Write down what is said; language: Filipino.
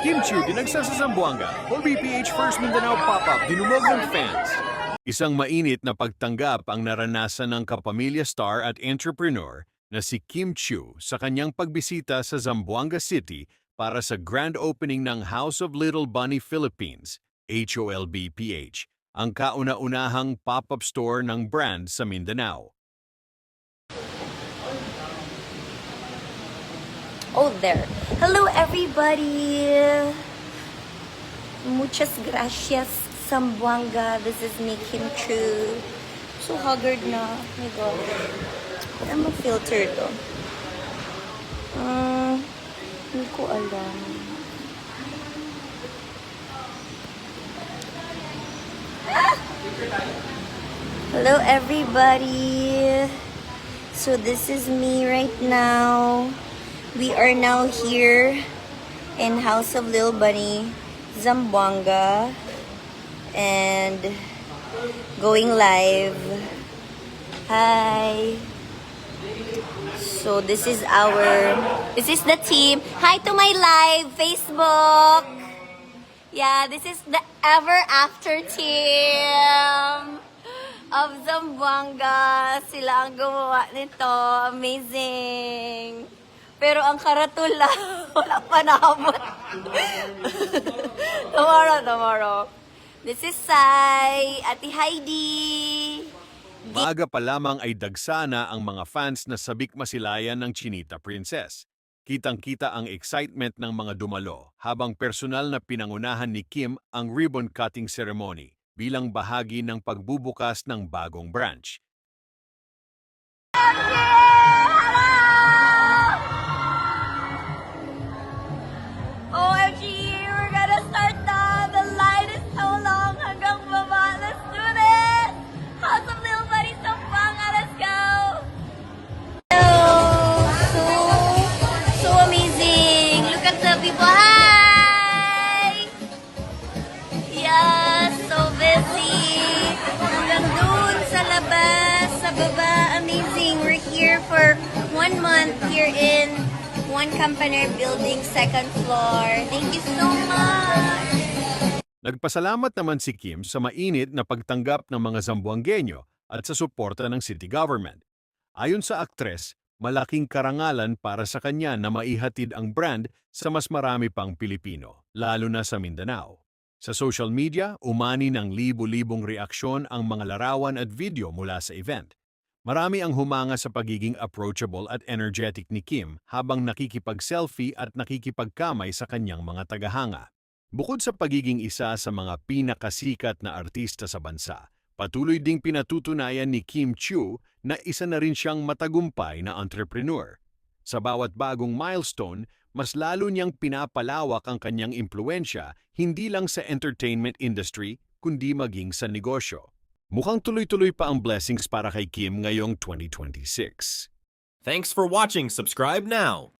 Kim Chiu dinagsa sa Zamboanga, OBPH First Mindanao Pop-Up dinumog ng fans. Isang mainit na pagtanggap ang naranasan ng kapamilya star at entrepreneur na si Kim Chiu sa kanyang pagbisita sa Zamboanga City para sa grand opening ng House of Little Bunny Philippines, HOLBPH, ang kauna-unahang pop-up store ng brand sa Mindanao. Oh, there. Hello, everybody. Muchas gracias, Zamboanga. This is me, Kim Chiu. So haggard na. Oh my gosh. I'm a filter to. Hindi ko alam. Hello, everybody. So this is me right now. We are now here in House of Little Bunny, Zamboanga, and going live. Hi. So this is the team. Hi to my live Facebook. Yeah, this is the ever after team of Zamboanga. Sila ang gumawa nito. Amazing. Pero ang karatula, wala pa naabot. Tomorrow. This is Sai, Ate Heidi. Maaga pa lamang ay dagsana ang mga fans na sabik masilayan ng Chinita Princess. Kitang-kita ang excitement ng mga dumalo habang personal na pinangunahan ni Kim ang ribbon cutting ceremony bilang bahagi ng pagbubukas ng bagong branch. OMG, we're gonna start na. The line is so long hanggang baba. Let's do this! House of Little Bunny Zamboanga, let's go! Hello! So amazing! Look at the people. Hi! Yeah, so busy. Hanggang dun sa labas, sa baba. Amazing. We're here for 1 month here in One Company Building, 2nd floor. Thank you so much! Nagpasalamat naman si Kim sa mainit na pagtanggap ng mga Zamboangueño at sa suporta ng city government. Ayon sa aktres, malaking karangalan para sa kanya na maihatid ang brand sa mas marami pang Pilipino, lalo na sa Mindanao. Sa social media, umani ng libu-libong reaksyon ang mga larawan at video mula sa event. Marami ang humanga sa pagiging approachable at energetic ni Kim habang nakikipag-selfie at nakikipagkamay sa kanyang mga tagahanga. Bukod sa pagiging isa sa mga pinakasikat na artista sa bansa, patuloy ding pinatutunayan ni Kim Chiu na isa na rin siyang matagumpay na entrepreneur. Sa bawat bagong milestone, mas lalo niyang pinapalawak ang kanyang impluensya hindi lang sa entertainment industry kundi maging sa negosyo. Mukhang tuloy-tuloy pa ang blessings para kay Kim ngayong 2026. Thanks for watching. Subscribe now.